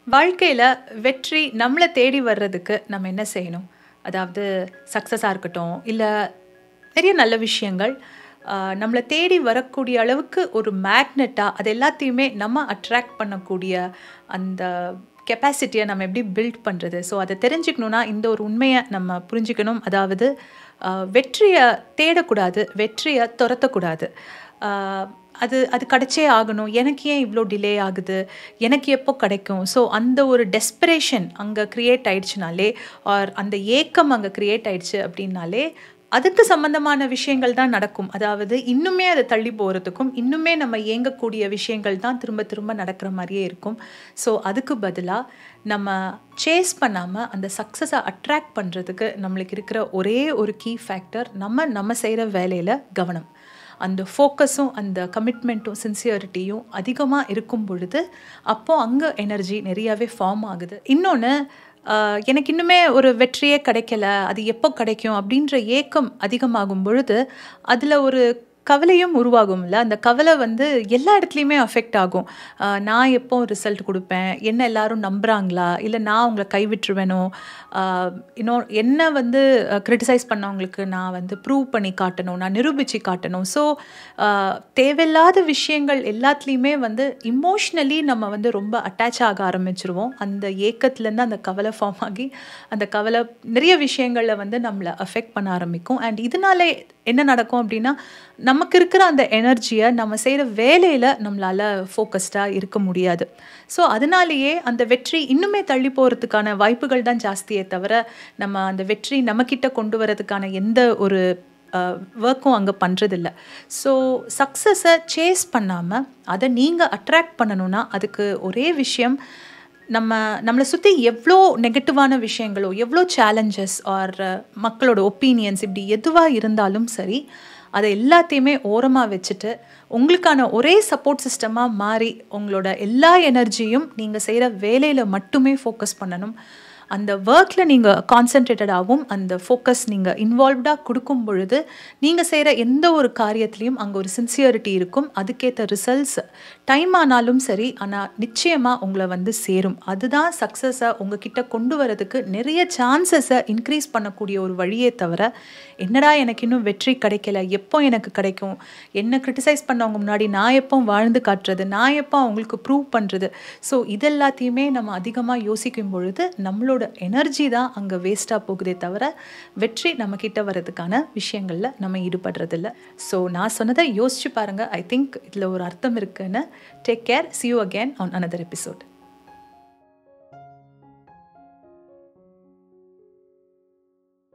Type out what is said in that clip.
வாழ்க்கையில வெற்றி நம்மள தேடி வர்றதுக்கு நம்ம என்ன செய்யணும்? அதாவது சக்சஸா இருக்கட்டும், இல்ல நிறைய நல்ல விஷயங்கள் நம்மள தேடி வரக்கூடிய அளவுக்கு ஒரு மேக்னெட்டா அது எல்லாத்தையுமே நம்ம அட்ராக்ட் பண்ணக்கூடிய அந்த கெப்பாசிட்டிய நம்ம எப்படி பில்ட் பண்றது? ஸோ அத தெரிஞ்சுக்கணும்னா, இந்த ஒரு உண்மைய நம்ம புரிஞ்சுக்கணும். அதாவது வெற்றிய தேடக்கூடாது, வெற்றிய தொரத்தக்கூடாது. அ அது அது கிடைச்சே ஆகணும். எனக்கு ஏன் இவ்ளோ டிலே ஆகுது? எனக்கு எப்போ கிடைக்கும்? ஸோ அந்த ஒரு டெஸ்பரேஷன் அங்க கிரியேட் ஆயிடுச்சுனாலே, ஆர் அந்த ஏக்கம் அங்க கிரியேட் ஆயிடுச்சு அப்படின்னாலே, அதுக்கு சம்மந்தமான விஷயங்கள் தான் நடக்கும். அதாவது இன்னுமே அத தள்ளி போறதுக்கும், இன்னுமே நம்ம ஏங்கக்கூடிய விஷயங்கள் தான் திரும்ப திரும்ப நடக்கிற மாரியே இருக்கும். ஸோ அதுக்கு பதிலா நம்ம சேஸ் பண்ணாம அந்த சக்ஸஸ அட்ராக்ட் பண்றதுக்கு நம்மளுக்கு இருக்கிற ஒரே ஒரு கீ ஃபேக்டர் நம்ம செய்ற வேலையில கவனம். அந்த ஃபோக்கஸும், அந்த கமிட்மெண்ட்டும், சின்சியரிட்டியும் அதிகமா இருக்கும் பொழுது, அப்போ அங்க எனர்ஜி நிறையாவே ஃபார்ம் ஆகுது. இன்னொன்னு எனக்கு இன்னுமே ஒரு வெற்றியே கிடைக்கல, அது எப்போ கிடைக்கும் அப்படின்ற ஏக்கம் அதிகமாகும் பொழுது, அதில ஒரு கவலையும் உருவாகும்ல. அந்த கவலை வந்து எல்லா இடத்துலயுமே அஃபெக்ட் ஆகும். நான் எப்போ ரிசல்ட் குடுப்பேன்? என்ன எல்லாரும் நம்புறாங்களா? இல்ல நான் அவங்கள கைவிட்டுருவேனோ? அ என்ன வந்து கிரிட்டிசைஸ் பண்ணவங்களுக்கு நான் வந்து ப்ரூவ் பண்ணி காட்டணும், நான் நிரூபிச்சு காட்டணும். ஸோ தேவையில்லாத விஷயங்கள் எல்லாத்துலயுமே வந்து இமோஷனலி நம்ம வந்து ரொம்ப அட்டாச் ஆக ஆரம்பிச்சுருவோம். அந்த ஏக்கத்துலேருந்து அந்த கவலை ஃபார்ம் ஆகி, அந்த கவலை நிறைய விஷயங்கள்ல வந்து நம்மள அஃபெக்ட் பண்ண ஆரம்பிக்கும். அண்ட் இதனால என்ன நடக்கும் அப்படின்னா, நமக்கு இருக்கிற அந்த எனர்ஜிய நம்ம செய்ற வேலையில நம்மளால ஃபோக்கஸ்டா இருக்க முடியாது. ஸோ அதனாலேயே அந்த வெற்றி இன்னுமே தள்ளி போறதுக்கான வாய்ப்புகள் தான் ஜாஸ்தியே தவிர, நம்ம அந்த வெற்றி நம்மகிட்ட கொண்டு வரதுக்கான எந்த ஒரு ஒர்க்கும் அங்க பண்றதில்ல. ஸோ சக்ஸஸ சேஸ் பண்ணாம, அத நீங்க அட்ராக்ட் பண்ணணும்னா, அதுக்கு ஒரே விஷயம் நம்மள சுத்தி எவ்ளோ நெகட்டிவான விஷயங்களோ, எவ்ளோ சேலஞ்சஸ் ஆர் மக்களோட ஒப்பீனியன்ஸ் இப்படி எதுவா இருந்தாலும் சரி, அத எல்லாத்தையுமே ஓரமா வச்சுட்டு, உங்களுக்கான ஒரே சப்போர்ட் சிஸ்டமா மாறி, உங்களோட எல்லா எனர்ஜியும் நீங்க செய்ற வேலையில மட்டுமே ஃபோக்கஸ் பண்ணணும். அந்த ஒர்க்ல நீங்க கான்சன்ட்ரேட்டடாவும், அந்த ஃபோக்கஸ் நீங்க இன்வால்வ்டா குடுக்கும் பொழுது, நீங்க செய்ற எந்த ஒரு காரியத்திலயும் அங்க ஒரு சின்சியரிட்டி இருக்கும். அதுக்கேத்த ரிசல்ட்ஸ் டைம் ஆனாலும் சரி, ஆனா நிச்சயமா உங்கள வந்து சேரும். அதுதான் சக்ஸஸ உங்ககிட்ட கொண்டு வரதுக்கு நிறைய சான்சஸ இன்க்ரீஸ் பண்ணக்கூடிய ஒரு வழியே தவிர, என்னடா எனக்கு இன்னும் வெற்றி கிடைக்கல, எப்போ எனக்கு கிடைக்கும்? என்ன கிரிட்டிசைஸ் பண்ணவங்க முன்னாடி நான் எப்போ வாழ்ந்து காட்டுறது? நான் எப்போ அவங்களுக்கு ப்ரூவ் பண்றது? ஸோ இதெல்லாத்தையுமே நம்ம அதிகமா யோசிக்கும் பொழுது, நம்மளோட எனர்ஜி தான் அங்க வேஸ்ட்டா போகுதே தவிர, வெற்றி நம்மகிட்ட வரதுக்கான விஷயங்கள்ல நம்ம ஈடுபடுறதில்ல. ஸோ நான் சொன்னத யோசிச்சு பாருங்க. ஐ திங்க் இதுல ஒரு அர்த்தம் இருக்குன்னு. Take care. See you again on another episode.